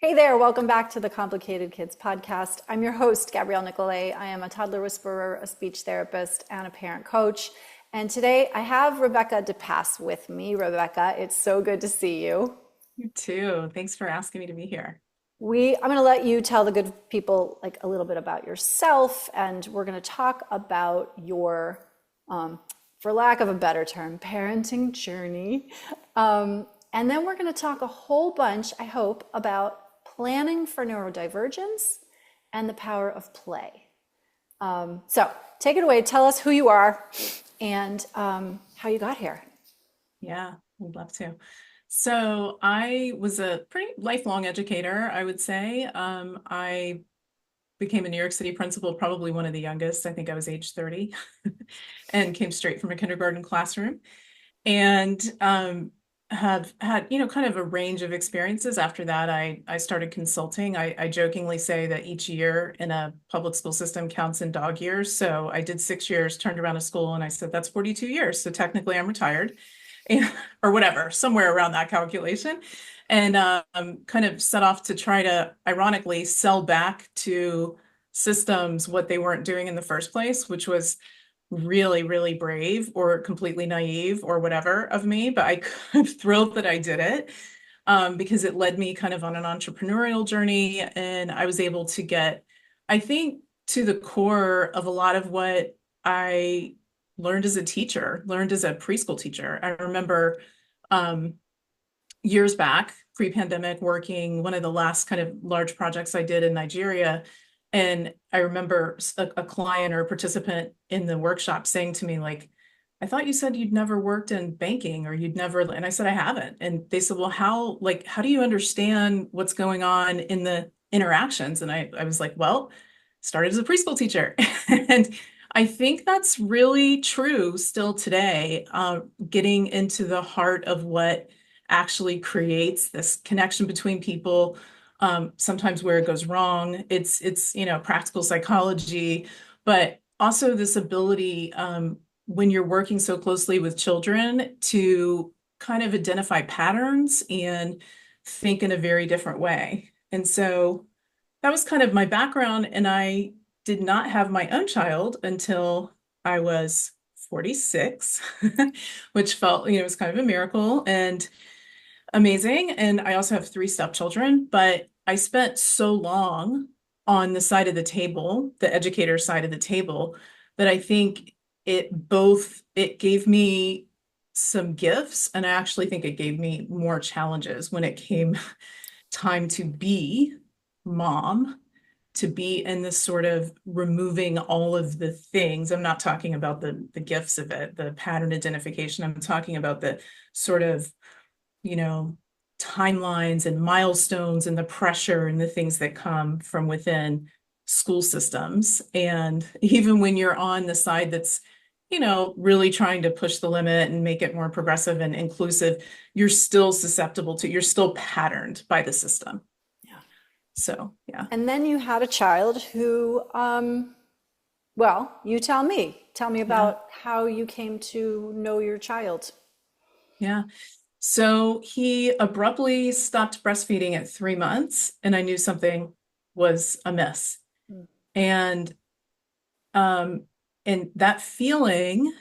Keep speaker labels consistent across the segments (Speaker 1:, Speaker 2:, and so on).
Speaker 1: Hey there, welcome back to the Complicated Kids podcast. I'm your host, Gabriele Nicolet. I am a toddler whisperer, a speech therapist, and a parent coach. And today I have Rebekah DePass with me. Rebekah, it's so good to see you.
Speaker 2: You too. Thanks for asking me to be here.
Speaker 1: I'm going to let you tell the good people like a little bit about yourself, and we're going to talk about your, for lack of a better term, parenting journey. And then we're going to talk a whole bunch, I hope, about planning for neurodivergence and the power of play. So take it away. Tell us who you are and how you got here.
Speaker 2: Yeah, I'd love to. So I was a pretty lifelong educator, I would say. I became a New York City principal, probably one of the youngest. I think I was age 30 and came straight from a kindergarten classroom. And have had, kind of a range of experiences. After that, I started consulting. I jokingly say that each year in a public school system counts in dog years. So I did 6 years, turned around a school, and I said, that's 42 years. So technically I'm retired and, or whatever, somewhere around that calculation. And kind of set off to try to, ironically, sell back to systems what they weren't doing in the first place, which was really, really brave or completely naive or whatever of me, but I'm thrilled that I did it because it led me kind of on an entrepreneurial journey. And I was able to get, I think, to the core of a lot of what I learned as a teacher, learned as a preschool teacher. I remember um, years back, pre-pandemic, working one of the last kind of large projects I did in Nigeria. And I remember a client or a participant in the workshop saying to me, like, I thought you said you'd never worked in banking or you'd never, and I said, I haven't. And they said, well, how do you understand what's going on in the interactions? And I was like, well, started as a preschool teacher. And I think that's really true still today, getting into the heart of what actually creates this connection between people. Sometimes where it goes wrong, it's practical psychology, but also this ability when you're working so closely with children to kind of identify patterns and think in a very different way. And so that was kind of my background, and I did not have my own child until I was 46, which felt, was kind of a miracle and amazing. And I also have three stepchildren, but I spent so long on the side of the table, the educator side of the table, that I think it gave me some gifts, and I actually think it gave me more challenges when it came time to be mom, to be in this sort of removing all of the things. I'm not talking about the gifts of it, the pattern identification. I'm talking about the sort of, you know, timelines and milestones and the pressure and the things that come from within school systems. And even when you're on the side that's, really trying to push the limit and make it more progressive and inclusive, you're still susceptible to, you're still patterned by the system.
Speaker 1: Yeah.
Speaker 2: So, yeah.
Speaker 1: And then you had a child who, well, you tell me. Tell me
Speaker 2: Yeah.
Speaker 1: about how you came to know your child.
Speaker 2: Yeah. So he abruptly stopped breastfeeding at 3 months, and I knew something was amiss.
Speaker 1: Mm.
Speaker 2: And um, and that feeling,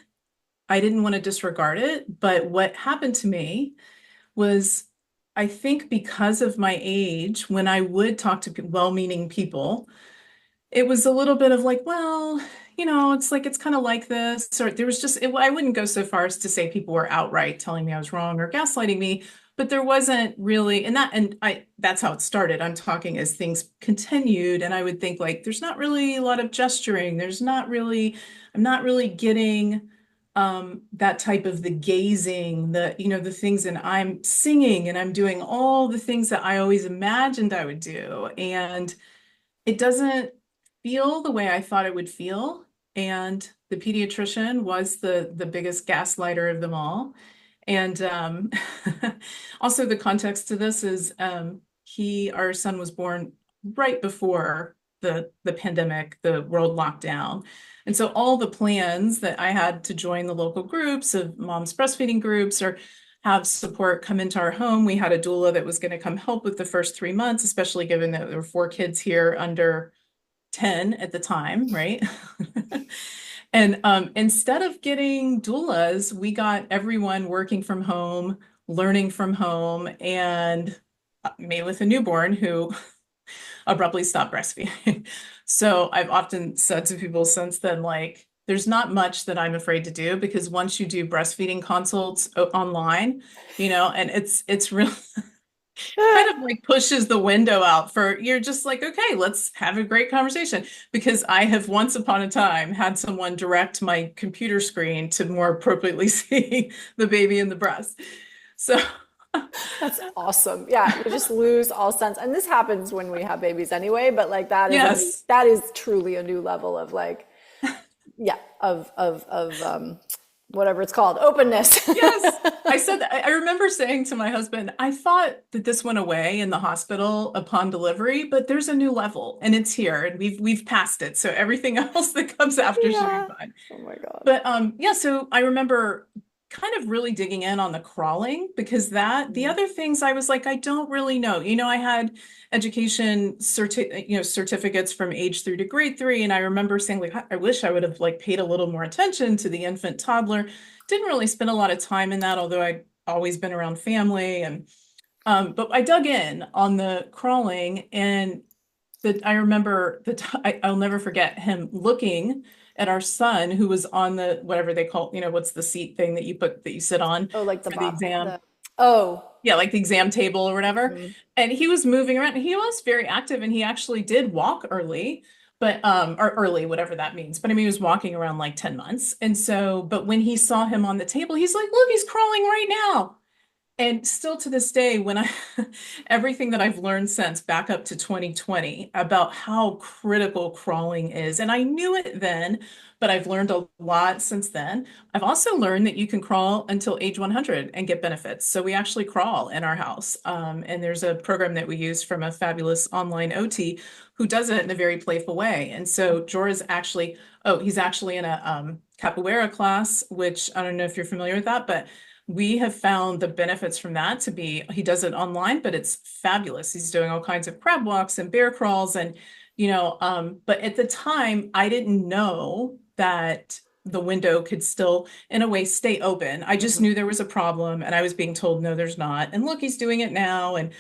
Speaker 2: I didn't want to disregard it. But what happened to me was, I think because of my age, when I would talk to well-meaning people, it was a little bit of like, well, it's like it's kind of like this, or there was just I wouldn't go so far as to say people were outright telling me I was wrong or gaslighting me, but there wasn't really, and that's how it started. I'm talking as things continued, and I would think like there's not really a lot of gesturing. I'm not really getting that type of the gazing, the things, and I'm singing and I'm doing all the things that I always imagined I would do. And it doesn't feel the way I thought it would feel. And the pediatrician was the biggest gaslighter of them all. And also the context to this is our son was born right before the pandemic, the world lockdown. And so all the plans that I had to join the local groups of moms breastfeeding groups or have support come into our home. We had a doula that was going to come help with the first 3 months, especially given that there were 4 kids here under 10 at the time, right? And instead of getting doulas, we got everyone working from home, learning from home, and me with a newborn who abruptly stopped breastfeeding. So I've often said to people since then, like, there's not much that I'm afraid to do because once you do breastfeeding consults online, and it's real kind of like pushes the window out for you're just like, okay, let's have a great conversation. Because I have once upon a time had someone direct my computer screen to more appropriately see the baby in the breast. So
Speaker 1: That's awesome. Yeah, you just lose all sense. And this happens when we have babies anyway, but like
Speaker 2: yes.
Speaker 1: that is truly a new level of like, yeah, whatever it's called, openness.
Speaker 2: Yes, I said that. I remember saying to my husband, I thought that this went away in the hospital upon delivery, but there's a new level and it's here and we've passed it. So everything else that comes after should be
Speaker 1: Yeah.
Speaker 2: fine.
Speaker 1: Oh my God.
Speaker 2: But yeah, so I remember kind of really digging in on the crawling because the
Speaker 1: Mm.
Speaker 2: other things I was like, I don't really know. I had certificates from age 3 to grade 3. And I remember saying like, I wish I would have like paid a little more attention to the infant toddler. Didn't really spend a lot of time in that, although I'd always been around family and but I dug in on the crawling and I remember I'll never forget him looking at our son who was on the whatever they call, what's the seat thing that you sit on
Speaker 1: Oh, like
Speaker 2: for the exam.
Speaker 1: oh.
Speaker 2: Yeah, like the exam table or whatever.
Speaker 1: Mhm.
Speaker 2: And he was moving around. He was very active and he actually did walk early, but or early, whatever that means. But I mean, he was walking around like 10 months. And so, but when he saw him on the table, he's like, look, he's crawling right now. And still to this day, when everything that I've learned since back up to 2020 about how critical crawling is, and I knew it then, but I've learned a lot since then. I've also learned that you can crawl until age 100 and get benefits. So we actually crawl in our house. And there's a program that we use from a fabulous online OT who does it in a very playful way. And so Jorah's actually, he's actually in a capoeira class, which I don't know if you're familiar with that, but we have found the benefits from that to be, he does it online, but it's fabulous. He's doing all kinds of crab walks and bear crawls and, but at the time I didn't know that the window could still, in a way, stay open. I just
Speaker 1: Mhm.
Speaker 2: knew there was a problem and I was being told, no, there's not. And look, he's doing it now. And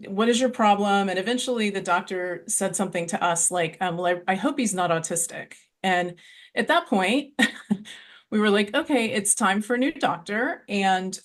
Speaker 2: what is your problem? And eventually the doctor said something to us like, well, I hope he's not autistic. And at that point, we were like, okay, it's time for a new doctor. And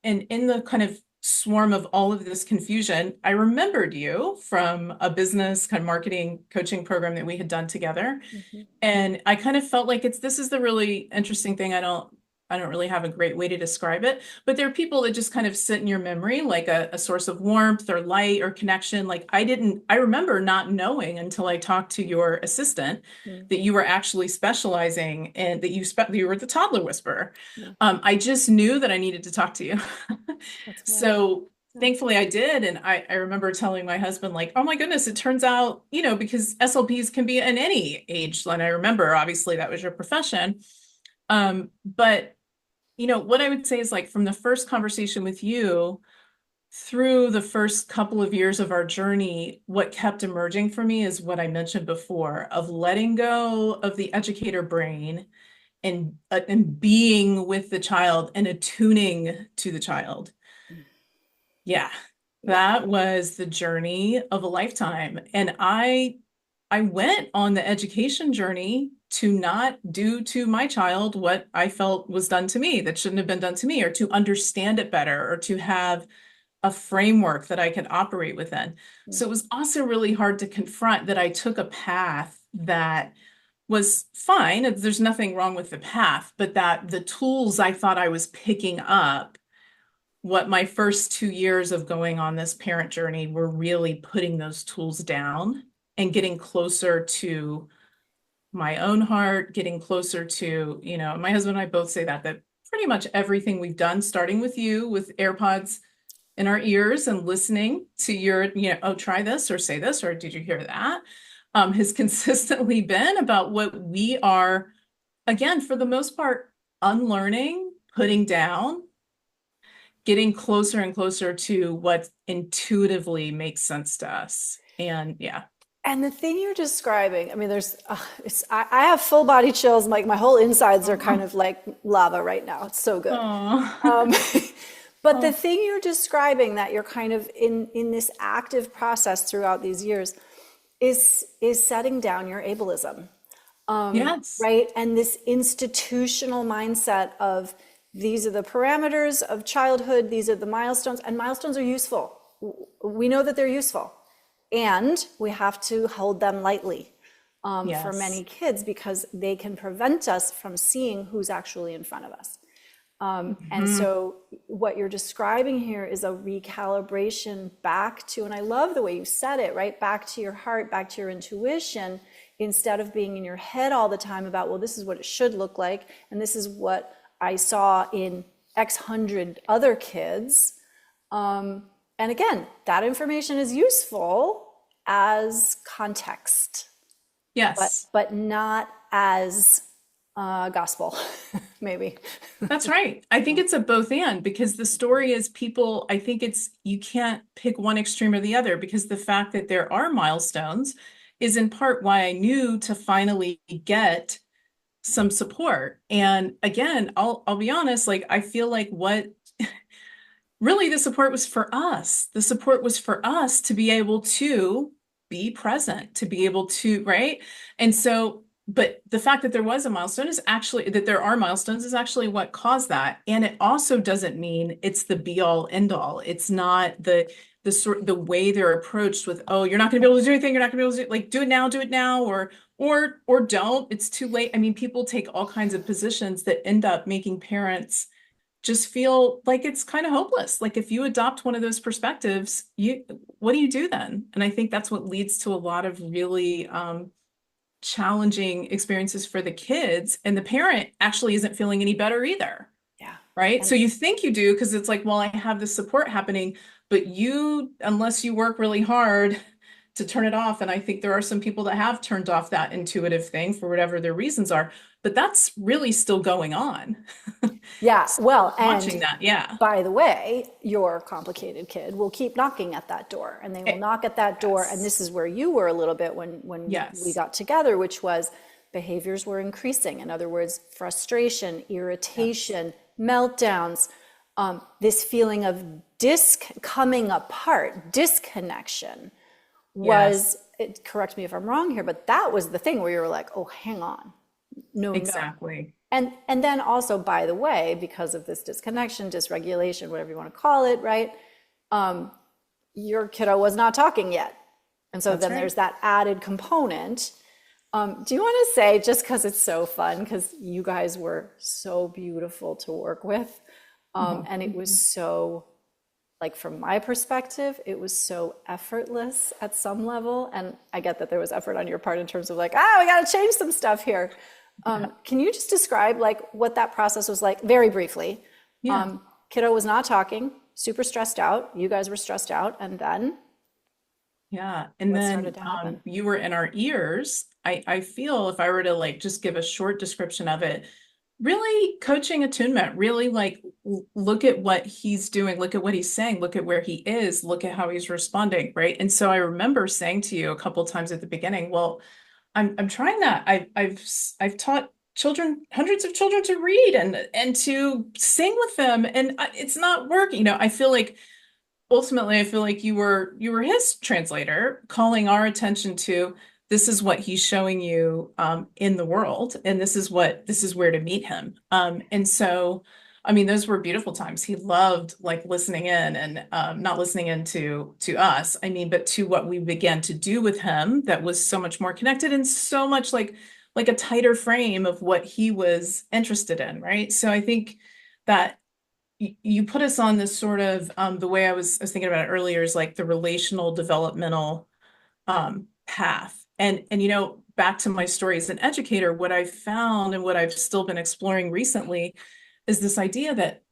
Speaker 2: in the kind of swarm of all of this confusion, I remembered you from a business kind of marketing coaching program that we had done together.
Speaker 1: Mhm.
Speaker 2: And I kind of felt like this is the really interesting thing. I don't really have a great way to describe it, but there are people that just kind of sit in your memory like a source of warmth or light or connection. Like I remember not knowing until I talked to your assistant
Speaker 1: Mm.
Speaker 2: that you were actually specializing and that you were the toddler whisperer.
Speaker 1: Yeah,
Speaker 2: I just knew that I needed to talk to you.
Speaker 1: that's wonderful.
Speaker 2: So
Speaker 1: Yeah.
Speaker 2: thankfully I did. And I remember telling my husband, like, oh my goodness, it turns out, because SLPs can be in any age. And I remember, obviously, that was your profession. But what I would say is like from the first conversation with you through the first couple of years of our journey, what kept emerging for me is what I mentioned before of letting go of the educator brain and being with the child and attuning to the child. Yeah,
Speaker 1: Yeah.
Speaker 2: that was the journey of a lifetime. And I went on the education journey to not do to my child what I felt was done to me that shouldn't have been done to me, or to understand it better, or to have a framework that I could operate within.
Speaker 1: Mm.
Speaker 2: So it was also really hard to confront that I took a path that was fine. There's nothing wrong with the path, but that the tools I thought I was picking up, what my first 2 years of going on this parent journey were really putting those tools down and getting closer to my own heart, getting closer to, my husband and I both say that pretty much everything we've done, starting with you with AirPods in our ears and listening to your, oh, try this or say this, or did you hear that? Has consistently been about what we are, again, for the most part, unlearning, putting down, getting closer and closer to what intuitively makes sense to us. And yeah.
Speaker 1: And the thing you're describing, I mean, I have full body chills. Like my whole insides are kind
Speaker 2: Oh,
Speaker 1: of like lava right now. It's so good.
Speaker 2: oh,
Speaker 1: Um, but the
Speaker 2: oh,
Speaker 1: thing you're describing that you're kind of in this active process throughout these years is setting down your ableism,
Speaker 2: yes,
Speaker 1: right? And this institutional mindset of these are the parameters of childhood, these are the milestones, and milestones are useful. We know that they're useful, and we have to hold them lightly for
Speaker 2: yes.
Speaker 1: many kids because they can prevent us from seeing who's actually in front of us. And
Speaker 2: Hmm.
Speaker 1: so, what you're describing here is a recalibration back to, and I love the way you said it, right? Back to your heart, back to your intuition, instead of being in your head all the time about, well, this is what it should look like, and this is what I saw in X hundred other kids. And again, that information is useful as context,
Speaker 2: Yes.
Speaker 1: but not as gospel, maybe.
Speaker 2: That's right. I think it's a both and because the story is people, I think it's you can't pick one extreme or the other because the fact that there are milestones is in part why I knew to finally get some support. And again, I'll be honest, like I feel like what really the support was for us. The support was for us to be able to be present, to be able to, right? And so, but the fact that there was a milestone is actually that there are milestones is actually what caused that. And it also doesn't mean it's the be all end all. It's not the way they're approached with, oh, you're not going to be able to do anything, you're not going to be able to like do it now, or don't. It's too late. I mean, people take all kinds of positions that end up making parents just feel like it's kind of hopeless. Like if you adopt one of those perspectives, what do you do then? And I think that's what leads to a lot of really challenging experiences for the kids. And the parent actually isn't feeling any better either.
Speaker 1: Yeah.
Speaker 2: Right.
Speaker 1: And
Speaker 2: So you think you do because it's like, well, I have this support happening, but unless you work really hard to turn it off, and I think there are some people that have turned off that intuitive thing for whatever their reasons are, but that's really still going on.
Speaker 1: yeah,
Speaker 2: So
Speaker 1: well,
Speaker 2: watching
Speaker 1: and
Speaker 2: that, yeah.
Speaker 1: by the way, your complicated kid will keep knocking at that door and they will knock at that door. And
Speaker 2: Yes.
Speaker 1: this is where you were a little bit when we
Speaker 2: Yes.
Speaker 1: got together, which was behaviors were increasing. In other words, frustration,
Speaker 2: Yes.
Speaker 1: irritation, meltdowns, this feeling of coming apart, disconnection
Speaker 2: Yes.
Speaker 1: was, correct me if I'm wrong here, but that was the thing where you were like, oh, hang on. No, no.
Speaker 2: Exactly.
Speaker 1: And then also, by the way, because of this disconnection, dysregulation, whatever you want to call it, right? Your kiddo was not talking yet. And so
Speaker 2: That's
Speaker 1: then
Speaker 2: right.
Speaker 1: there's that added component. Do you want to say, just because it's so fun, because you guys were so beautiful to work with,
Speaker 2: Oh,
Speaker 1: and it
Speaker 2: thank
Speaker 1: was
Speaker 2: you.
Speaker 1: so, like from my perspective, it was so effortless at some level. And I get that there was effort on your part in terms of like, we got to change some stuff here.
Speaker 2: Yeah.
Speaker 1: Can you just describe like what that process was like very briefly?
Speaker 2: Yeah.
Speaker 1: Kiddo was not talking, super stressed out. You guys were stressed out. And then
Speaker 2: Yeah. And
Speaker 1: what started
Speaker 2: then
Speaker 1: to happen?
Speaker 2: you were in our ears. I feel if I were to like just give a short description of it, really coaching attunement, really like look at what he's doing, look at what he's saying, look at where he is, look at how he's responding, right? And so I remember saying to you a couple times at the beginning, well, I'm trying that. I've taught children, hundreds of children to read and to sing with them, and it's not working. I feel like ultimately I feel like you were his translator, calling our attention to this is what he's showing you in the world, and this is where to meet him. And so. I mean, those were beautiful times. He loved like listening in and not listening in to us. I mean, but to what we began to do with him that was so much more connected and so much like a tighter frame of what he was interested in, right? So I think that you put us on this sort of the way I was thinking about it earlier is like the relational developmental path. And back to my story as an educator, what I found and what I've still been exploring recently is this idea that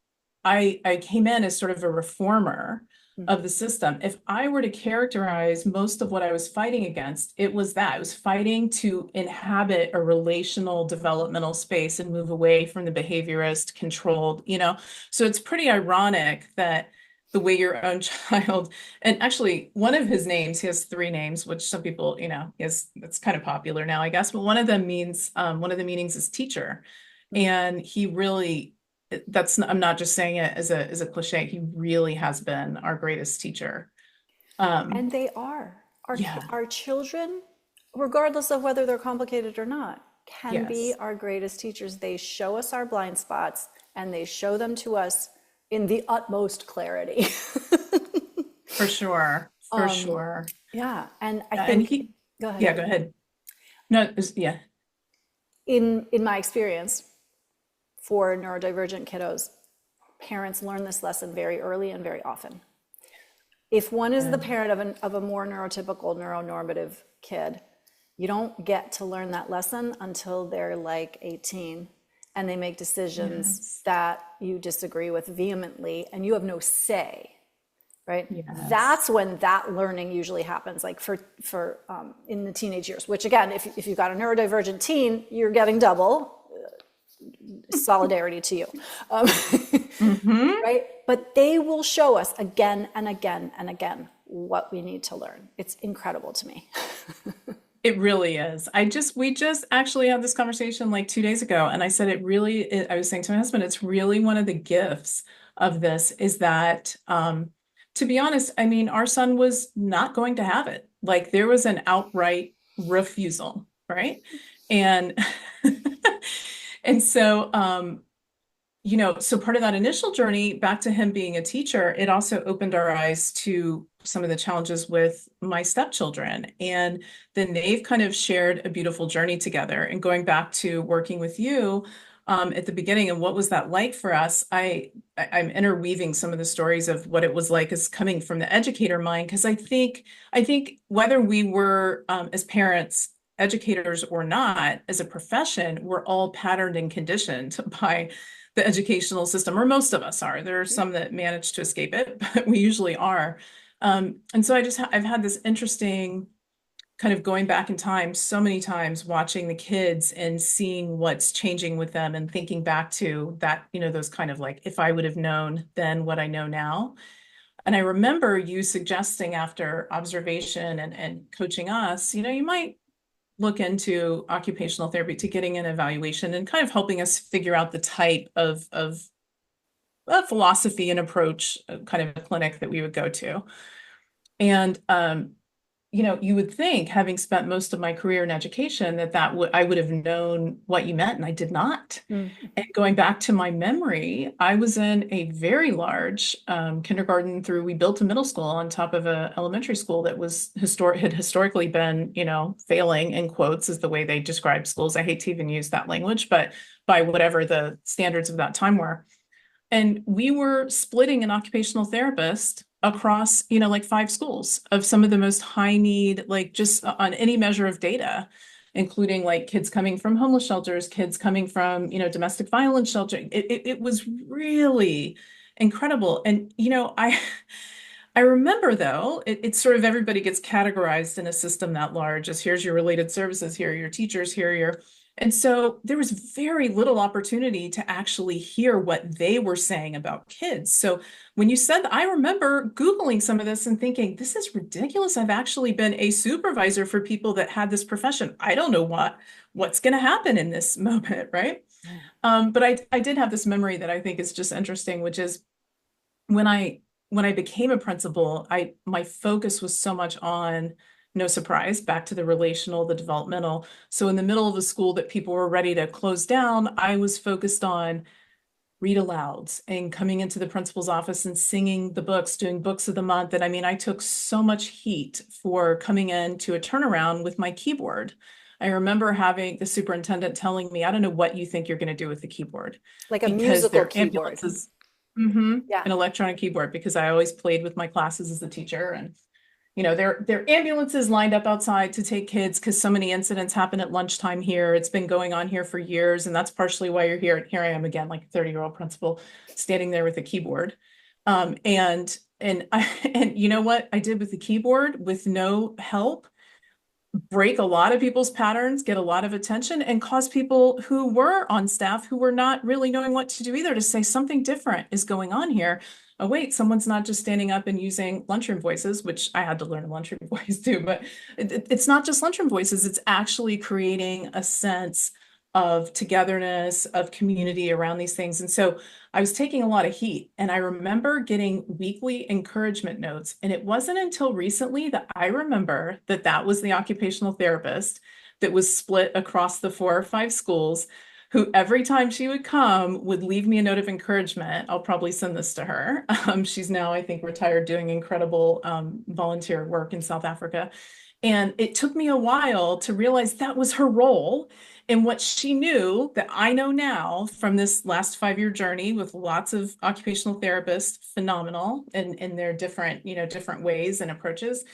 Speaker 2: I came in as sort of a reformer. of the system. If I were to characterize most of what I was fighting against, it was that. I was fighting to inhabit a relational developmental space and move away from the behaviorist controlled, So it's pretty ironic that the way your own child, and actually one of his names, he has three names, which some people, that's kind of popular now, I guess, but one of them means, one of the meanings is teacher. And he really, I'm not just saying it as a cliche. He really has been our greatest teacher.
Speaker 1: And they are.
Speaker 2: Yeah.
Speaker 1: Our children, regardless of whether they're complicated or not, can be
Speaker 2: Yes,
Speaker 1: our greatest teachers. They show us our blind spots and they show them to us in the utmost clarity.
Speaker 2: for sure. For sure.
Speaker 1: Yeah, and I
Speaker 2: And
Speaker 1: think,
Speaker 2: he,
Speaker 1: go ahead.
Speaker 2: yeah, go ahead. No, yeah.
Speaker 1: In my experience, for neurodivergent kiddos, parents learn this lesson very early and very often. If one is the parent of a more neurotypical, neuronormative kid, you don't get to learn that lesson until they're like 18 and they make decisions
Speaker 2: Yes.
Speaker 1: that you disagree with vehemently and you have no say, right?
Speaker 2: Yes.
Speaker 1: That's when that learning usually happens, like in the teenage years, which again, if you've got a neurodivergent teen, you're getting double. Solidarity to you. Right? But they will show us again and again and again what we need to learn. It's incredible to me.
Speaker 2: It really is. We just actually had this conversation like 2 days ago, and I said I was saying to my husband, it's really one of the gifts of this is that, to be honest, I mean, our son was not going to have it. Like there was an outright refusal, right? And and so so part of that initial journey back to him being a teacher, it also opened our eyes to some of the challenges with my stepchildren. And then they've kind of shared a beautiful journey together. And going back to working with you at the beginning and what was that like for us, I'm interweaving some of the stories of what it was like as coming from the educator mind, because I think whether we were as parents, educators or not, as a profession, we're all patterned and conditioned by the educational system, or most of us are. There are some that manage to escape it, but we usually are. And so I've had this interesting kind of going back in time so many times, watching the kids and seeing what's changing with them and thinking back to that, those kind of like, if I would have known then what I know now. And I remember you suggesting after observation and coaching us, you might look into occupational therapy to getting an evaluation and kind of helping us figure out the type of philosophy and approach, kind of a clinic that we would go to. And you would think, having spent most of my career in education, that I would have known what you meant, and I did not. And going back to my memory, I was in a very large kindergarten through. We built a middle school on top of an elementary school that had historically been, failing, in quotes, is the way they describe schools. I hate to even use that language, but by whatever the standards of that time were. And we were splitting an occupational therapist across, like 5 schools of some of the most high need, like just on any measure of data, including like kids coming from homeless shelters, kids coming from, domestic violence shelter. It was really incredible. And, I remember though, it's sort of everybody gets categorized in a system that large as here's your related services, here are your teachers, here are your. And so there was very little opportunity to actually hear what they were saying about kids. So when you said that, I remember Googling some of this and thinking, this is ridiculous. I've actually been a supervisor for people that had this profession. I don't know what's going to happen in this moment, right? But I did have this memory that I think is just interesting, which is when I became a principal, my focus was so much on, no surprise, back to the relational, the developmental. So in the middle of a school that people were ready to close down, I was focused on read alouds and coming into the principal's office and singing the books, doing books of the month. And I mean, I took so much heat for coming in to a turnaround with my keyboard. I remember having the superintendent telling me, I don't know what you think you're going to do with the keyboard.
Speaker 1: Like a
Speaker 2: Because
Speaker 1: musical
Speaker 2: their
Speaker 1: keyboard.
Speaker 2: ambulances,
Speaker 1: Yeah.
Speaker 2: an electronic keyboard, because I always played with my classes as a teacher. And their ambulances lined up outside to take kids because so many incidents happen at lunchtime here. It's been going on here for years, and that's partially why you're here. Here I am again, like a 30-year-old principal, standing there with a keyboard. And and you know what I did with the keyboard with no help? Break a lot of people's patterns, get a lot of attention, and cause people who were on staff who were not really knowing what to do either to say something different is going on here. Oh, wait, someone's not just standing up and using lunchroom voices, which I had to learn a lunchroom voice too, but it's not just lunchroom voices, it's actually creating a sense of togetherness, of community around these things. And so I was taking a lot of heat, and I remember getting weekly encouragement notes. And it wasn't until recently that I remember that that was the occupational therapist that was split across the 4 or 5 schools, who every time she would come would leave me a note of encouragement. I'll probably send this to her. She's now, I think, retired, doing incredible volunteer work in South Africa. And it took me a while to realize that was her role. And what she knew that I know now from this last 5-year journey with lots of occupational therapists, phenomenal in their different, different ways and approaches,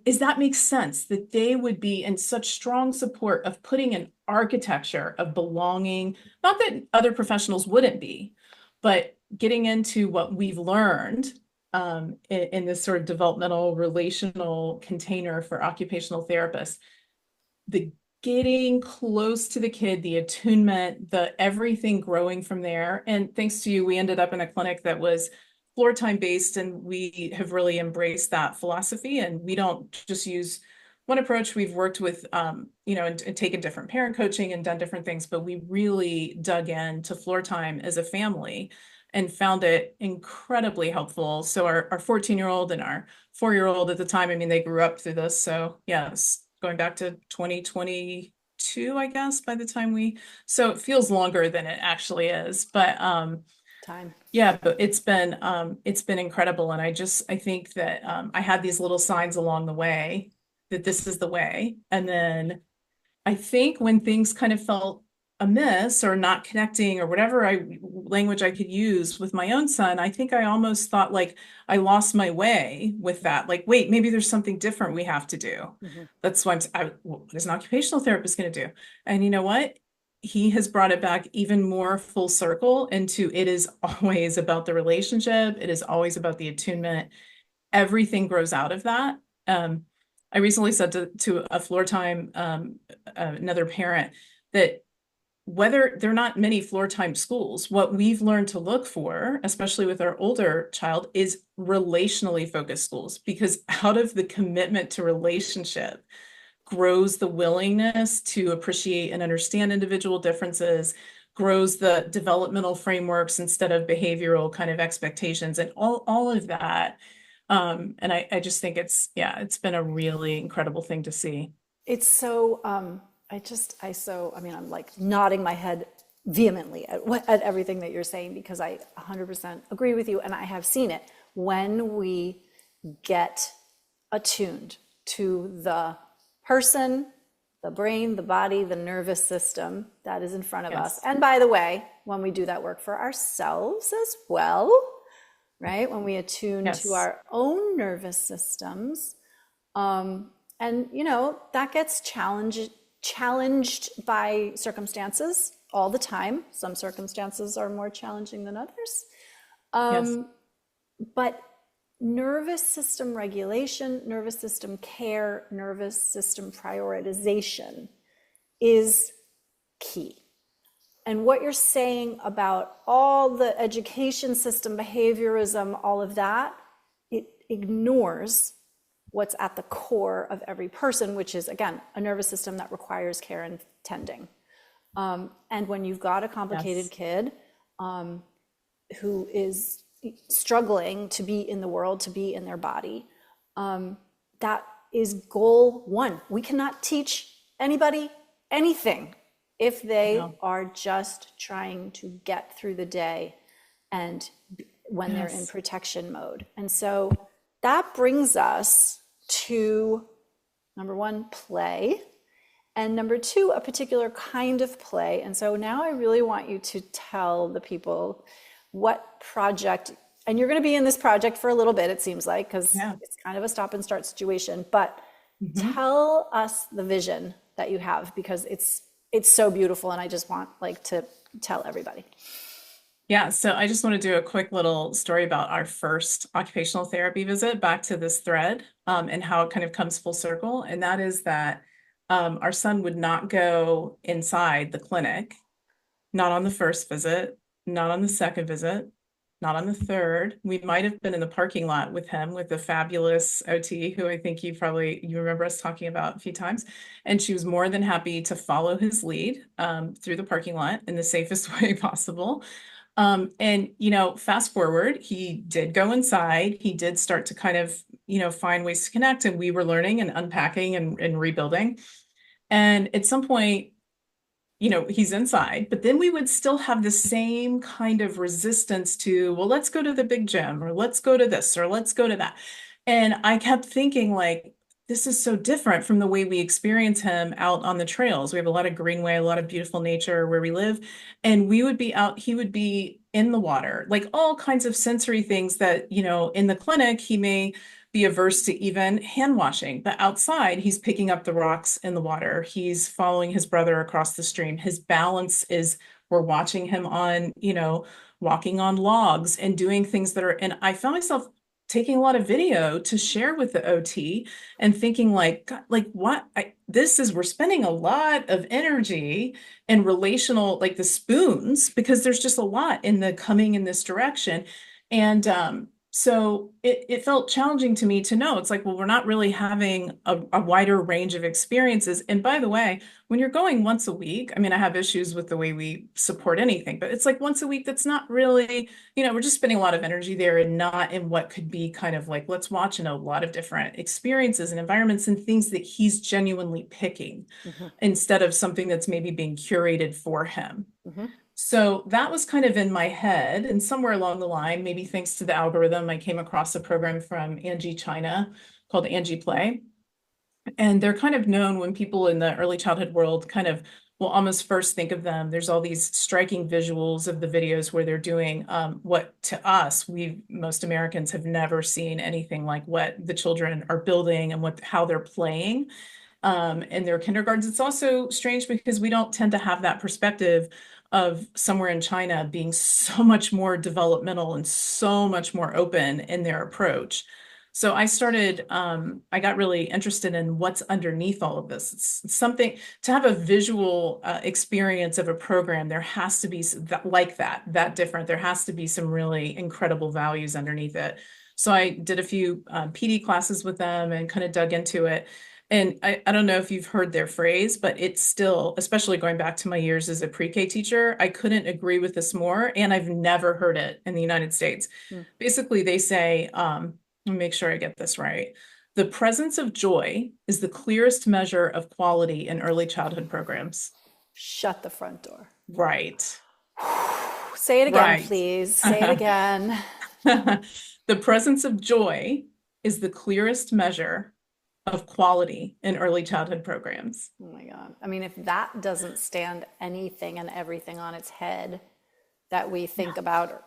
Speaker 2: is that makes sense that they would be in such strong support of putting an architecture of belonging, not that other professionals wouldn't be, but getting into what we've learned in this sort of developmental relational container for occupational therapists. The getting close to the kid, the attunement, the everything growing from there. And thanks to you, we ended up in a clinic that was floor time based, and we have really embraced that philosophy. And we don't just use one approach. We've worked with, and taken different parent coaching and done different things, but we really dug into floor time as a family and found it incredibly helpful. So our 14-year-old and our 4-year-old at the time, I mean, they grew up through this. So yes, going back to 2022, I guess, by the time so it feels longer than it actually is. But
Speaker 1: Time.
Speaker 2: yeah, but it's been incredible. And I think that I had these little signs along the way that this is the way. And then I think when things kind of felt amiss or not connecting or whatever language I could use with my own son, I think I almost thought like I lost my way with that. Like, wait, maybe there's something different we have to do. That's why what is an occupational therapist going to do? And you know what? He has brought it back even more full circle into it is always about the relationship. It is always about the attunement. Everything grows out of that. I recently said to a floor time, another parent, that whether there are not many floor time schools, what we've learned to look for, especially with our older child, is relationally focused schools, because out of the commitment to relationship grows the willingness to appreciate and understand individual differences, grows the developmental frameworks instead of behavioral kind of expectations, and all of that. And I just think it's been a really incredible thing to see.
Speaker 1: It's so, I mean, I'm like nodding my head vehemently at everything that you're saying, because I 100% agree with you. And I have seen it when we get attuned to the person, the brain, the body, the nervous system that is in front of us. And by the way, when we do that work for ourselves as well, right? When we attune to our own nervous systems, and that gets challenged by circumstances all the time. Some circumstances are more challenging than others. But nervous system regulation, nervous system care, nervous system prioritization is key. And what you're saying about all the education system, behaviorism, all of that, it ignores what's at the core of every person, which is, again, a nervous system that requires care and tending. And when you've got a complicated kid who is struggling to be in the world, to be in their body, that is goal one. We cannot teach anybody anything if they are just trying to get through the day and when they're in protection mode. And so that brings us to number one, play, and number two, a particular kind of play. And so now I really want you to tell the people what project, and you're going to be in this project for a little bit, it seems like, because it's kind of a stop and start situation, but tell us the vision that you have, because it's so beautiful, and I just want to tell everybody.
Speaker 2: Yeah, so I just want to do a quick little story about our first occupational therapy visit back to this thread, and how it kind of comes full circle. And that is that our son would not go inside the clinic, not on the first visit, not on the second visit, not on the third. We might have been in the parking lot with him with the fabulous OT, who I think you remember us talking about a few times. And she was more than happy to follow his lead through the parking lot in the safest way possible. And fast forward, he did go inside. He did start to kind of, find ways to connect, and we were learning and unpacking and rebuilding. And at some point, he's inside, but then we would still have the same kind of resistance to, well, let's go to the big gym, or let's go to this, or let's go to that. And I kept thinking, like, this is so different from the way we experience him out on the trails. We have a lot of greenway, a lot of beautiful nature where we live, and we would be out, he would be in the water, like all kinds of sensory things that, in the clinic, he may be averse to even hand washing. But outside, he's picking up the rocks in the water. He's following his brother across the stream. His balance is, we're watching him on, walking on logs and doing things that are, and I found myself taking a lot of video to share with the OT and thinking like, God, like what this is, we're spending a lot of energy and relational, like the spoons, because there's just a lot in the coming in this direction. And so it felt challenging to me to know, it's like, well, we're not really having a wider range of experiences. And by the way, when you're going once a week, I mean, I have issues with the way we support anything, but it's like once a week, that's not really, we're just spending a lot of energy there and not in what could be kind of like, let's watch in a lot of different experiences and environments and things that he's genuinely picking
Speaker 1: Mhm,
Speaker 2: instead of something that's maybe being curated for him.
Speaker 1: mhm.
Speaker 2: So that was kind of in my head, and somewhere along the line, maybe thanks to the algorithm, I came across a program from Anji China called Anji Play. And they're kind of known, when people in the early childhood world kind of will almost first think of them, there's all these striking visuals of the videos where they're doing what, to us, most Americans have never seen anything like what the children are building and how they're playing in their kindergartens. It's also strange because we don't tend to have that perspective of somewhere in China being so much more developmental and so much more open in their approach. So I got really interested in what's underneath all of this. It's something to have a visual experience of a program. There has to be that different. There has to be some really incredible values underneath it. So I did a few PD classes with them and kind of dug into it. And I don't know if you've heard their phrase, but it's still, especially going back to my years as a pre-K teacher, I couldn't agree with this more. And I've never heard it in the United States.
Speaker 1: Mm.
Speaker 2: Basically, they say, let me make sure I get this right. The presence of joy is the clearest measure of quality in early childhood programs.
Speaker 1: Shut the front door.
Speaker 2: Right.
Speaker 1: Say it again,
Speaker 2: Right.
Speaker 1: please. Say it again.
Speaker 2: The presence of joy is the clearest measure of quality in early childhood programs.
Speaker 1: Oh my God. I mean, if that doesn't stand anything and everything on its head that we think about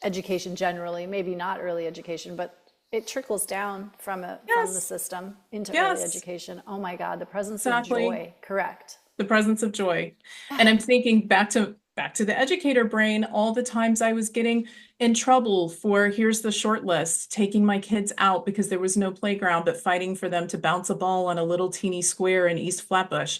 Speaker 1: education generally, maybe not early education, but it trickles down from the
Speaker 2: Yes.
Speaker 1: system into early
Speaker 2: Yes.
Speaker 1: education. Oh my God, the presence of
Speaker 2: Exactly.
Speaker 1: joy. Correct.
Speaker 2: The presence of joy. And I'm thinking back to the educator brain, all the times I was getting in trouble for, here's the short list, taking my kids out because there was no playground, but fighting for them to bounce a ball on a little teeny square in East Flatbush,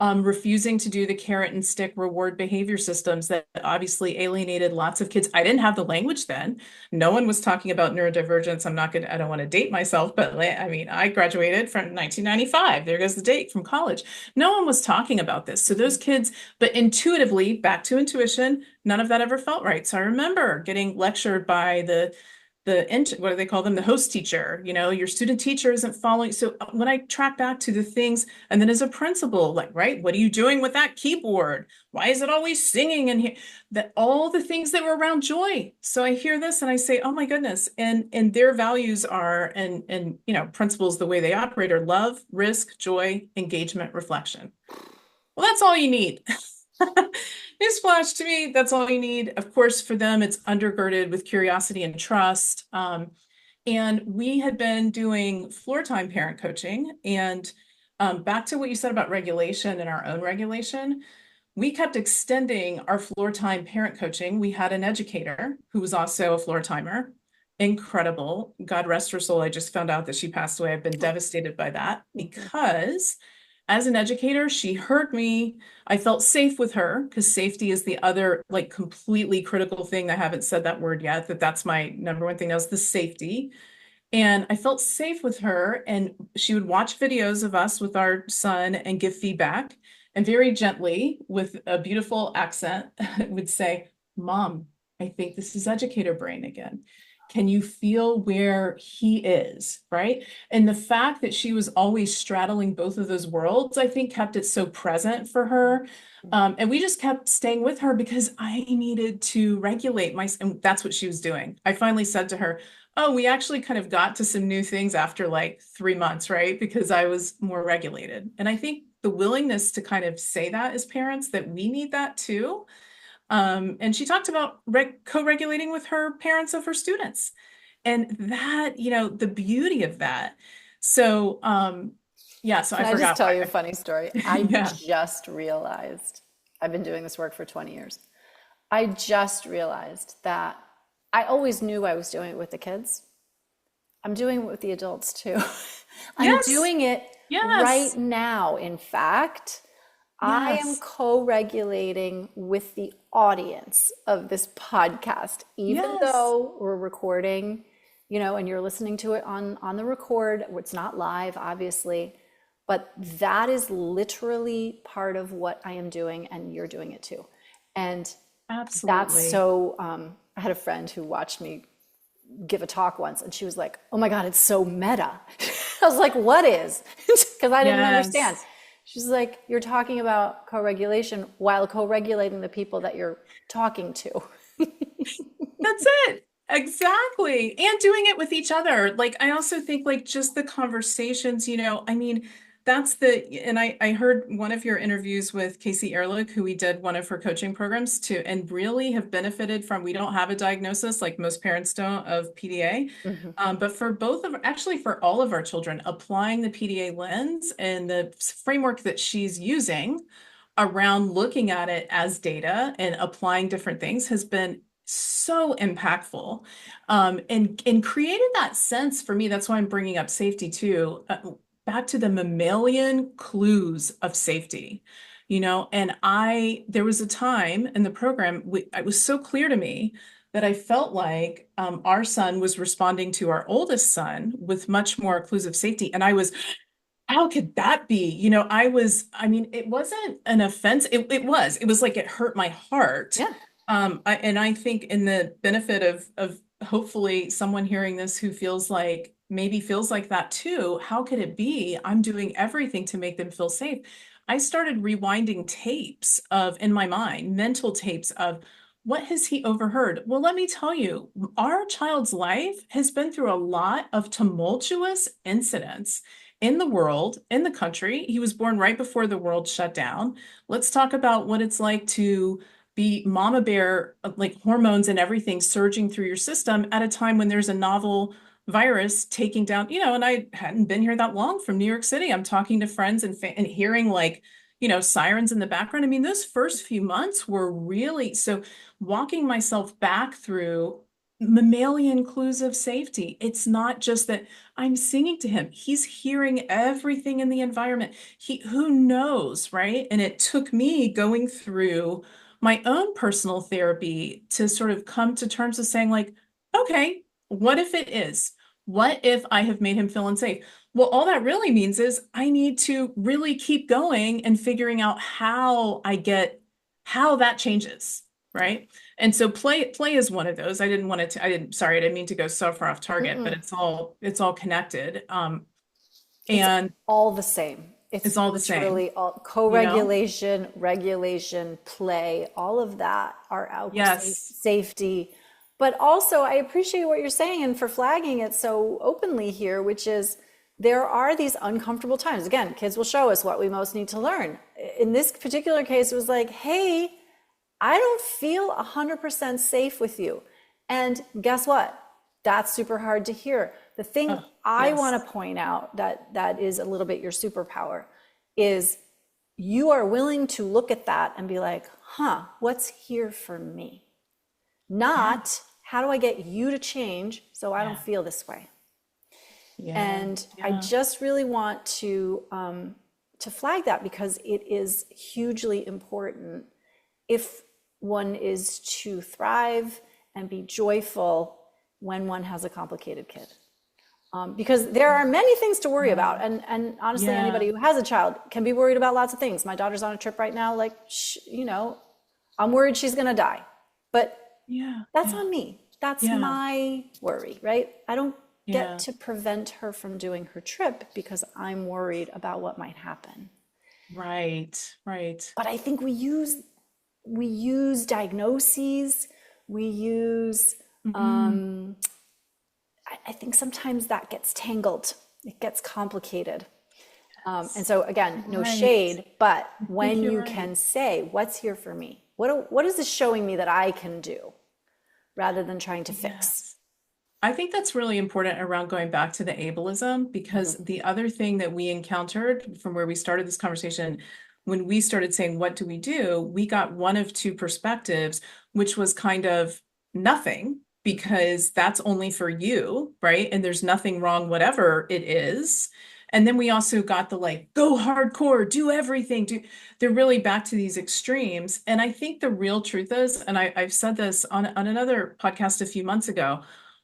Speaker 2: refusing to do the carrot and stick reward behavior systems that obviously alienated lots of kids. I didn't have the language then. No one was talking about neurodivergence. I don't want to date myself, but I mean, I graduated from 1995. There goes the date from college. No one was talking about this. So those kids, but intuitively, back to intuition, none of that ever felt right. So I remember getting lectured by what do they call them? The host teacher, your student teacher isn't following. So when I track back to the things, and then as a principal, like, right, what are you doing with that keyboard? Why is it always singing? And that all the things that were around joy. So I hear this and I say, oh my goodness. And their values are, and principles, the way they operate are love, risk, joy, engagement, reflection. Well, that's all you need. Newsflash, to me, that's all you need. Of course, for them, it's undergirded with curiosity and trust. And we had been doing floor time parent coaching. And back to what you said about regulation and our own regulation, we kept extending our floor time parent coaching. We had an educator who was also a floor timer. Incredible. God rest her soul. I just found out that she passed away. I've been devastated by that because as an educator, she heard me. I felt safe with her because safety is the other like completely critical thing. I haven't said that word yet, that's my number one thing now is the safety. And I felt safe with her, and she would watch videos of us with our son and give feedback. And very gently, with a beautiful accent, would say, Mom, I think this is educator brain again. Can you feel where he is? Right. And the fact that she was always straddling both of those worlds, I think kept it so present for her. And we just kept staying with her because I needed to regulate and that's what she was doing. I finally said to her, oh, we actually kind of got to some new things after like 3 months, right? Because I was more regulated. And I think the willingness to kind of say that as parents, that we need that too. And she talked about co-regulating with her parents of her students. And that, the beauty of that. So, yeah, so
Speaker 1: Can
Speaker 2: I
Speaker 1: I just
Speaker 2: forgot
Speaker 1: tell
Speaker 2: why.
Speaker 1: you a funny story? I
Speaker 2: Yeah.
Speaker 1: just realized, I've been doing this work for 20 years. I just realized that I always knew I was doing it with the kids. I'm doing it with the adults too. I'm
Speaker 2: Yes.
Speaker 1: doing it right
Speaker 2: Yes.
Speaker 1: now. In fact, I am
Speaker 2: Yes.
Speaker 1: co-regulating with the audience of this podcast, even
Speaker 2: Yes.
Speaker 1: though we're recording, and you're listening to it on the record. It's not live, obviously, but that is literally part of what I am doing, and you're doing it too. And that's
Speaker 2: Absolutely.
Speaker 1: so, I had a friend who watched me give a talk once, and she was like, oh my God, it's so meta. I was like, what is? Because I didn't understand.
Speaker 2: Yes.
Speaker 1: She's like, you're talking about co-regulation while co-regulating the people that you're talking to.
Speaker 2: That's it. Exactly. And doing it with each other. Like, I also think like just the conversations, I mean, and I heard one of your interviews with Casey Ehrlich, who we did one of her coaching programs to, and really have benefited from, we don't have a diagnosis like most parents don't of PDA.
Speaker 1: Mhm.
Speaker 2: But actually for all of our children, applying the PDA lens and the framework that she's using around looking at it as data and applying different things has been so impactful, and created that sense for me. That's why I'm bringing up safety too, back to the mammalian clues of safety, and there was a time in the program, it was so clear to me that I felt like our son was responding to our oldest son with much more clues of safety. And I was, how could that be? I mean, it wasn't an offense. It was like it hurt my heart.
Speaker 1: Yeah.
Speaker 2: And I think in the benefit of hopefully someone hearing this who maybe feels like that too, how could it be? I'm doing everything to make them feel safe. I started rewinding tapes in my mind, mental tapes of what has he overheard? Well, let me tell you, our child's life has been through a lot of tumultuous incidents in the world, in the country. He was born right before the world shut down. Let's talk about what it's like to be mama bear, like hormones and everything surging through your system at a time when there's a novel virus taking down, and I hadn't been here that long from New York City. I'm talking to friends and hearing like, sirens in the background. I mean, those first few months were really so walking myself back through mammalian clues of safety. It's not just that I'm singing to him. He's hearing everything in the environment. Who knows, right? And it took me going through my own personal therapy to sort of come to terms with saying like, okay, what if it is? What if I have made him feel unsafe? Well, all that really means is I need to really keep going and figuring out how that changes, right? And so play is one of those. Sorry, I didn't mean to go so far off target, but
Speaker 1: Mm-mm.
Speaker 2: it's all connected.
Speaker 1: It's
Speaker 2: And
Speaker 1: all the same.
Speaker 2: it's
Speaker 1: It's
Speaker 2: all the same,
Speaker 1: literally all
Speaker 2: you know?
Speaker 1: co-regulation, regulation, play, all of that are out
Speaker 2: Yes.
Speaker 1: safety. But also, I appreciate what you're saying and for flagging it so openly here, which is there are these uncomfortable times. Again, kids will show us what we most need to learn. In this particular case, it was like, hey, I don't feel 100% safe with you. And guess what? That's super hard to hear. The thing
Speaker 2: Oh,
Speaker 1: I
Speaker 2: yes.
Speaker 1: want to point out that is a little bit your superpower is you are willing to look at that and be like, huh, what's here for me?
Speaker 2: Yeah.
Speaker 1: Not, how do I get you to change so I don't
Speaker 2: Yeah.
Speaker 1: feel this way?
Speaker 2: Yeah.
Speaker 1: And I
Speaker 2: Yeah.
Speaker 1: just really want to flag that because it is hugely important if one is to thrive and be joyful when one has a complicated kid. Because there are many things to worry
Speaker 2: Yeah.
Speaker 1: about. And honestly,
Speaker 2: Yeah.
Speaker 1: anybody who has a child can be worried about lots of things. My daughter's on a trip right now, like, I'm worried she's going to die. But
Speaker 2: Yeah.
Speaker 1: that's
Speaker 2: Yeah.
Speaker 1: on me. That's
Speaker 2: Yeah.
Speaker 1: my worry, right? I don't get
Speaker 2: Yeah.
Speaker 1: to prevent her from doing her trip because I'm worried about what might happen.
Speaker 2: Right. Right.
Speaker 1: But I think we use diagnoses, we use
Speaker 2: Hmm.
Speaker 1: I think sometimes that gets tangled, it gets complicated. And
Speaker 2: Yes.
Speaker 1: so again,
Speaker 2: You're
Speaker 1: no
Speaker 2: right.
Speaker 1: shade, but
Speaker 2: I think
Speaker 1: when
Speaker 2: you're
Speaker 1: you
Speaker 2: right.
Speaker 1: can say, what's here for me? What is this showing me that I can do rather than trying to fix?
Speaker 2: Yes. I think that's really important around going back to the ableism, because
Speaker 1: Mhm.
Speaker 2: the other thing that we encountered from where we started this conversation, when we started saying, what do? We got one of two perspectives, which was kind of nothing, because that's only for you, right? And there's nothing wrong, whatever it is. And then we also got the like, go hardcore, do everything, do they're really back to these extremes. And I think the real truth is, and I've said this on another podcast a few months ago,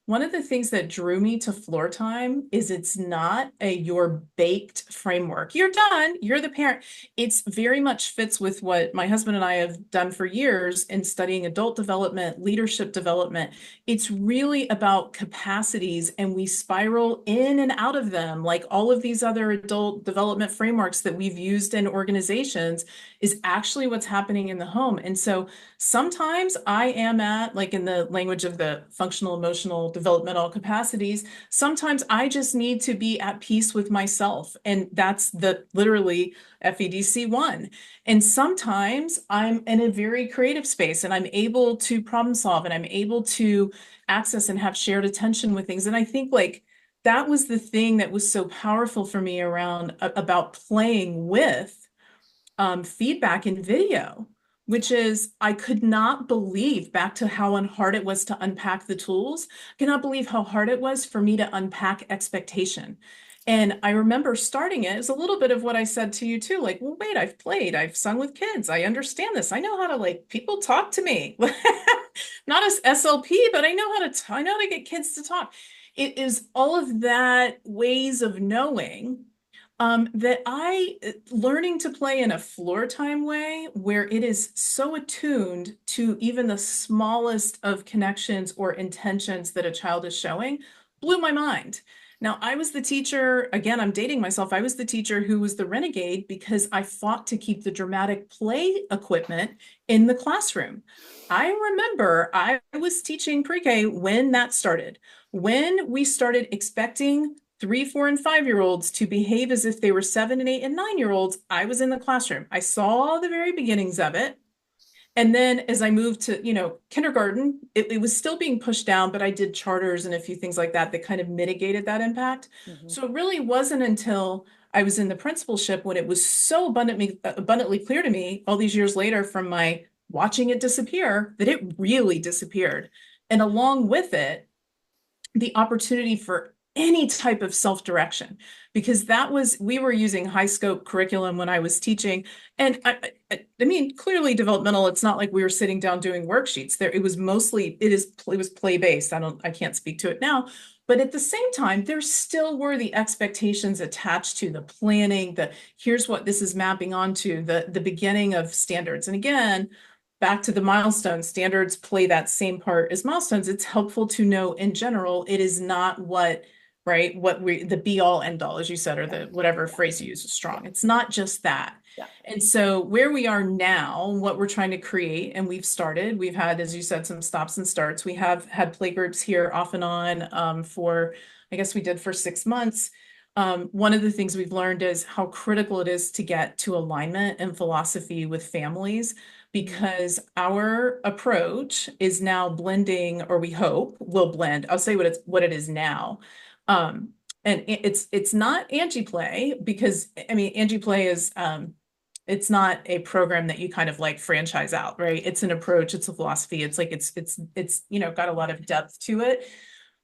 Speaker 2: one of the things that drew me to floor time is it's not a your baked framework. You're done, you're the parent. It's very much fits with what my husband and I have done for years in studying adult development, leadership development. It's really about capacities, and we spiral in and out of them like all of these other adult development frameworks that we've used in organizations is actually what's happening in the home. And so sometimes I am at, like in the language of the functional, emotional, developmental capacities, sometimes I just need to be at peace with myself. And that's the literally FEDC one. And sometimes I'm in a very creative space and I'm able to problem solve and I'm able to access and have shared attention with things. And I think like that was the thing that was so powerful for me around about playing with feedback in video, which is I could not believe, back to how hard it was to unpack the tools. I cannot believe how hard it was for me to unpack expectation. And I remember starting it as a little bit of what I said to you too, like, well, wait, I've played, I've sung with kids, I understand this. I know how to like people talk to me. Not as SLP, but I know how to get kids to talk. It is all of that ways of knowing that learning to play in a floor time way where it is so attuned to even the smallest of connections or intentions that a child is showing blew my mind. Now, I was the teacher, again, I'm dating myself. I was the teacher who was the renegade because I fought to keep the dramatic play equipment in the classroom. I remember I was teaching pre-K when that started, when we started expecting 3, 4, and 5-year-olds to behave as if they were 7 and 8 and 9-year-olds. I was in the classroom. I saw the very beginnings of it. And then as I moved to, kindergarten, it was still being pushed down, but I did charters and a few things like that that kind of mitigated that impact.
Speaker 1: Mhm.
Speaker 2: So it really wasn't until I was in the principalship when it was so abundantly clear to me all these years later from my watching it disappear that it really disappeared. And along with it, the opportunity for any type of self-direction, because we were using high scope curriculum when I was teaching. And I mean, clearly developmental, it's not like we were sitting down doing worksheets there. It was play based. I can't speak to it now, but at the same time, there still were the expectations attached to the planning, here's what this is mapping onto the beginning of standards. And again, back to the milestones, standards play that same part as milestones. It's helpful to know in general, it is not the be all end all, as you said, or
Speaker 1: Yeah,
Speaker 2: the whatever
Speaker 1: yeah,
Speaker 2: phrase you use is
Speaker 1: yeah,
Speaker 2: strong. It's not just that.
Speaker 1: yeah.
Speaker 2: And so where we are now, what we're trying to create, and we've had, as you said, some stops and starts. We have had play groups here off and on I guess we did for 6 months. One of the things we've learned is how critical it is to get to alignment and philosophy with families,
Speaker 1: Mhm.
Speaker 2: because our approach is now blending, or we hope will blend. I'll say what it is now. And it's not Anji play, because I mean Anji play is it's not a program that you kind of like franchise out, right? It's an approach, it's a philosophy. It's like it's got a lot of depth to it.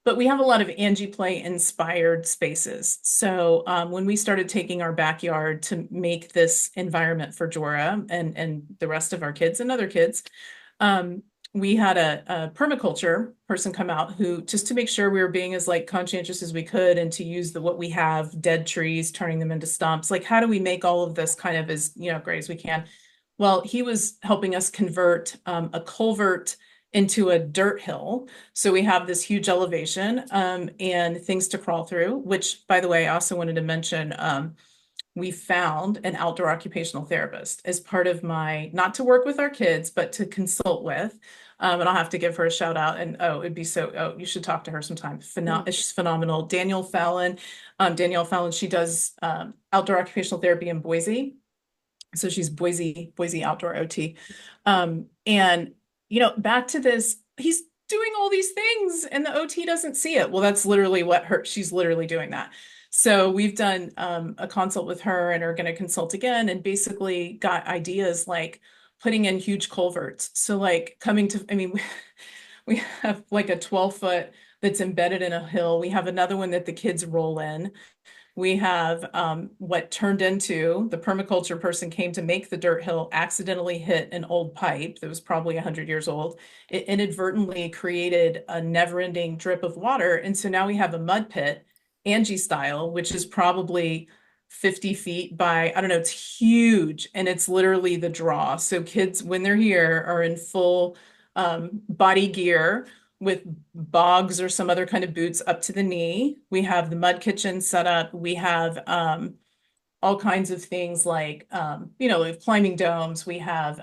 Speaker 2: But we have a lot of Anji Play inspired spaces. So when we started taking our backyard to make this environment for Jorah and the rest of our kids and other kids, um, we had a permaculture person come out who, just to make sure we were being as like conscientious as we could and to use what we have, dead trees, turning them into stumps. Like, how do we make all of this kind of as, great as we can? Well, he was helping us convert a culvert into a dirt hill. So we have this huge elevation and things to crawl through, which, by the way, I also wanted to mention, we found an outdoor occupational therapist as part of my, not to work with our kids, but to consult with. And I'll have to give her a shout out. And you should talk to her sometime. She's phenomenal. Danielle Fallon, she does outdoor occupational therapy in Boise. So she's Boise outdoor OT. And back to this, he's doing all these things and the OT doesn't see it. Well, that's literally she's literally doing that. So we've done a consult with her and are going to consult again and basically got ideas like putting in huge culverts. So like we have like a 12-foot that's embedded in a hill. We have another one that the kids roll in. We have what turned into, the permaculture person came to make the dirt hill, accidentally hit an old pipe that was probably 100 years old. It inadvertently created a never-ending drip of water. And so now we have a mud pit, Anji style, which is probably 50 feet by, I don't know, it's huge. And it's literally the draw. So kids, when they're here, are in full body gear with bogs or some other kind of boots up to the knee. We have the mud kitchen set up. We have all kinds of things like, we have climbing domes. We have,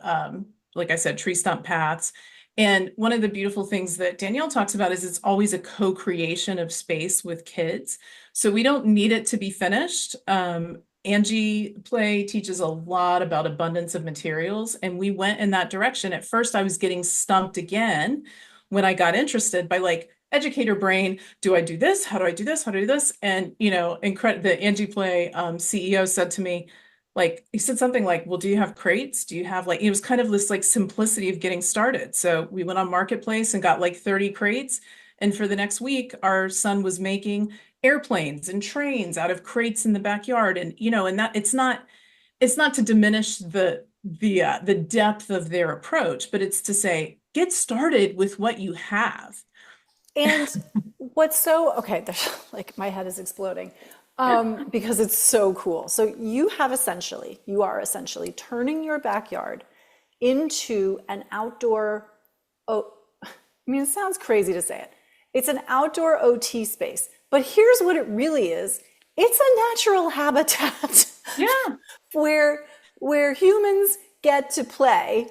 Speaker 2: like I said, tree stump paths. And one of the beautiful things that Danielle talks about is it's always a co-creation of space with kids. So we don't need it to be finished. Anji Play teaches a lot about abundance of materials, and we went in that direction. At first, I was getting stumped again when I got interested by like educator brain. Do I do this? How do I do this? How do I do this? And, the Anji Play CEO said to me, like, he said something like, well, do you have crates? Do you have like, it was kind of this like simplicity of getting started. So we went on Marketplace and got like 30 crates. And for the next week, our son was making airplanes and trains out of crates in the backyard. And, and that it's not to diminish the depth of their approach, but it's to say, get started with what you have.
Speaker 1: And okay, like my head is exploding because it's so cool. So you are essentially turning your backyard into an outdoor, it sounds crazy to say it. It's an outdoor OT space, but here's what it really is. It's a natural habitat.
Speaker 2: Yeah.
Speaker 1: where humans get to play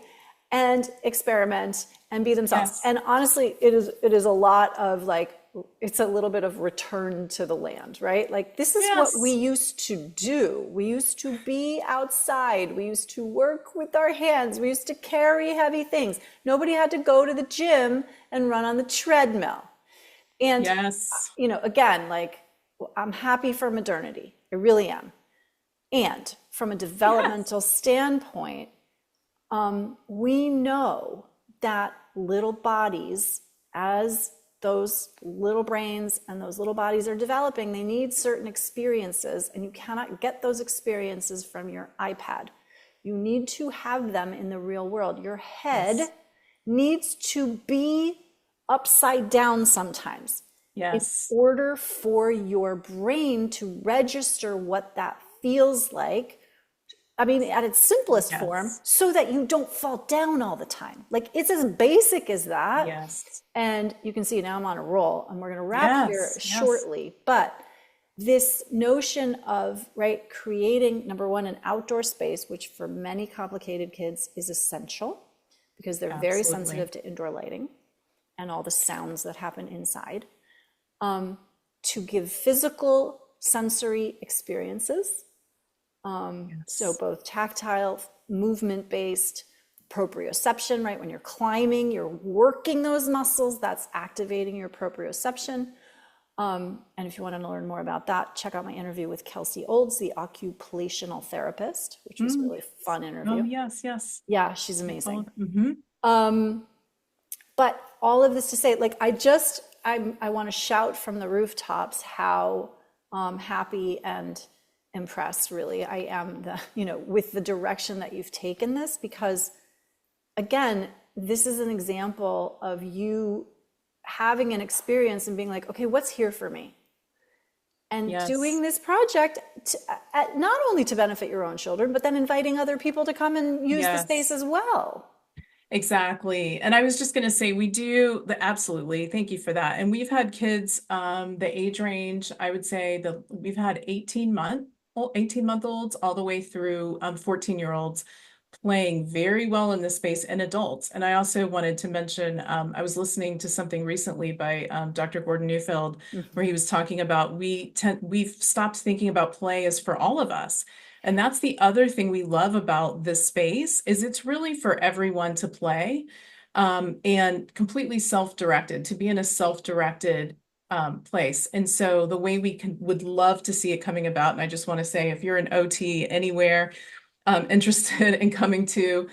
Speaker 1: and experiment and be themselves.
Speaker 2: Yes.
Speaker 1: And honestly, it is a lot of like, it's a little bit of return to the land, right? Like, this is what we used to do. We used to be outside. We used to work with our hands. We used to carry heavy things. Nobody had to go to the gym and run on the treadmill. And, again, like, I'm happy for modernity. I really am. And from a developmental standpoint, we know that little bodies, as those little brains and those little bodies are developing, they need certain experiences, and you cannot get those experiences from your iPad. You need to have them in the real world. Your head needs to be upside down sometimes in order for your brain to register what that feels like. At its simplest form, so that you don't fall down all the time. Like, it's as basic as that.
Speaker 2: Yes.
Speaker 1: And you can see now I'm on a roll, and we're going to wrap here shortly. But this notion of, creating, number one, an outdoor space, which for many complicated kids is essential because they're very sensitive to indoor lighting and all the sounds that happen inside, to give physical sensory experiences. So both tactile, movement-based, proprioception, right? When you're climbing, you're working those muscles, that's activating your proprioception. And if you want to learn more about that, check out my interview with Kelsey Olds, the occupational therapist, which was a
Speaker 2: Mm.
Speaker 1: really fun
Speaker 2: Oh,
Speaker 1: interview.
Speaker 2: yes, yes.
Speaker 1: Yeah, she's amazing.
Speaker 2: Mm-hmm.
Speaker 1: But all of this to say, like, I want to shout from the rooftops how happy and impressed, really, I am with the direction that you've taken this, because again, this is an example of you having an experience and being like, okay, what's here for me? And
Speaker 2: Yes.
Speaker 1: doing this project not only to benefit your own children, but then inviting other people to come and use the space
Speaker 2: Yes.
Speaker 1: as well.
Speaker 2: Exactly. And I was just going to say, we do the absolutely. Thank you for that. And we've had kids, the age range, I would say we've had 18-month-olds all the way through 14-year-olds playing very well in this space, and adults. And I also wanted to mention, I was listening to something recently by Dr. Gordon Neufeld, where he was talking about we've stopped thinking about play as for all of us. And that's the other thing we love about this space is it's really for everyone to play, and completely self-directed, to be in a self-directed place. And so the way would love to see it coming about, and I just want to say, if you're an OT anywhere, interested in coming to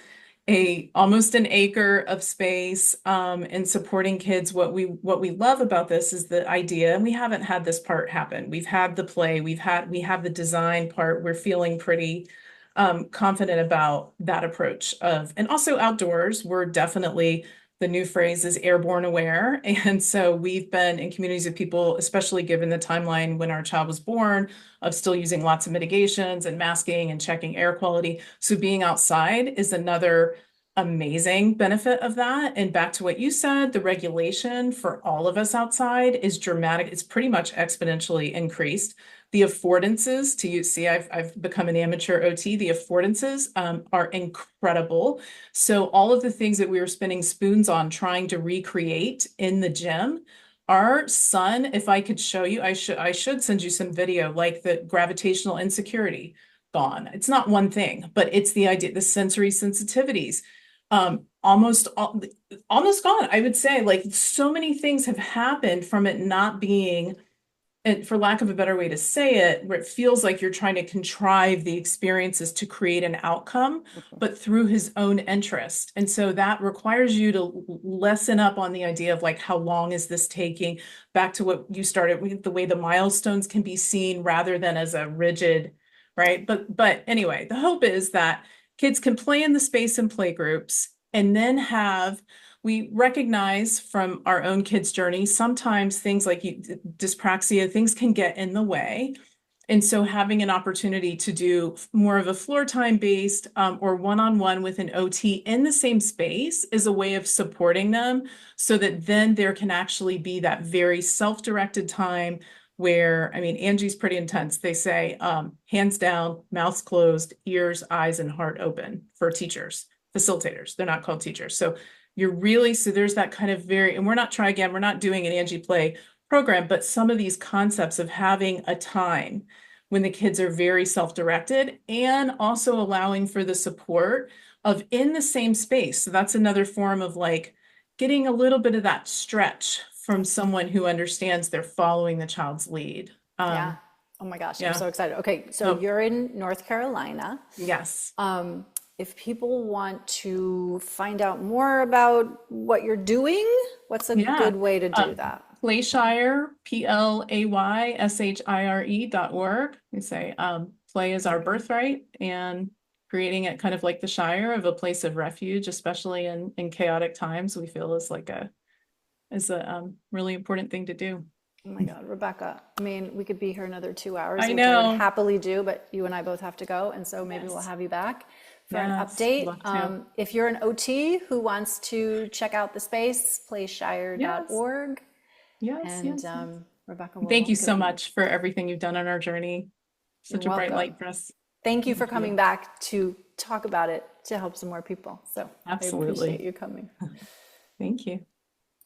Speaker 2: almost an acre of space, and supporting kids, what we love about this is the idea, and we haven't had this part happen. We've had the play, we have the design part. We're feeling pretty confident about that approach and also outdoors. We're definitely, the new phrase is airborne aware. And so we've been in communities of people, especially given the timeline when our child was born, of still using lots of mitigations and masking and checking air quality. So being outside is another amazing benefit of that. And back to what you said, the regulation for all of us outside is dramatic. It's pretty much exponentially increased. The affordances to you, see, I've become an amateur OT. The affordances are incredible. So all of the things that we were spending spoons on trying to recreate in the gym, our son, if I could show you, I should send you some video, like the gravitational insecurity gone. It's not one thing, but it's the idea, the sensory sensitivities, almost gone. I would say, like, so many things have happened from it not being, and for lack of a better way to say it, where it feels like you're trying to contrive the experiences to create an outcome, but through his own interest. And so that requires you to lessen up on the idea of, like, how long is this taking? Back to what you started with, the way the milestones can be seen rather than as a rigid, right? But anyway, the hope is that kids can play in the space and play groups, and then we recognize from our own kids' journey, sometimes things like dyspraxia, things can get in the way. And so having an opportunity to do more of a floor time based, or one-on-one with an OT in the same space is a way of supporting them, so that then there can actually be that very self-directed time where, I mean, Angie's pretty intense. They say, hands down, mouths closed, ears, eyes, and heart open for teachers, facilitators. They're not called teachers. So so there's that kind of and we're not doing an Angie Play program, but some of these concepts of having a time when the kids are very self-directed, and also allowing for the support of in the same space. So that's another form of, like, getting a little bit of that stretch from someone who understands they're following the child's lead.
Speaker 1: Yeah. Oh my gosh, I'm
Speaker 2: Yeah.
Speaker 1: so excited. Okay, so
Speaker 2: Oh,
Speaker 1: you're in North Carolina.
Speaker 2: yes.
Speaker 1: If people want to find out more about what you're doing, what's a
Speaker 2: Yeah.
Speaker 1: good way to do that?
Speaker 2: Playshire, PLAYSHIRE.org. We say, play is our birthright, and creating it kind of like the Shire, of a place of refuge, especially in chaotic times, we feel is a really important thing to do.
Speaker 1: Oh my God, Rebecca. I mean, we could be here another 2 hours,
Speaker 2: I
Speaker 1: which I would
Speaker 2: know.
Speaker 1: happily do, but you and I both have to go. And so maybe we'll
Speaker 2: Yes.
Speaker 1: have you back for an
Speaker 2: Yes.
Speaker 1: update.
Speaker 2: Love to.
Speaker 1: If you're an OT who wants to check out the space,
Speaker 2: Yes.
Speaker 1: playshire.org.
Speaker 2: Yes.
Speaker 1: And
Speaker 2: Yes. Yes.
Speaker 1: Rebecca will
Speaker 2: Thank you
Speaker 1: link
Speaker 2: so
Speaker 1: you.
Speaker 2: much for everything you've done on our journey.
Speaker 1: You're
Speaker 2: Such a bright
Speaker 1: welcome.
Speaker 2: light for us.
Speaker 1: Thank you for
Speaker 2: Thank
Speaker 1: coming
Speaker 2: you.
Speaker 1: back to talk about it to help some more people. So I appreciate
Speaker 2: Absolutely.
Speaker 1: you coming.
Speaker 2: Thank you.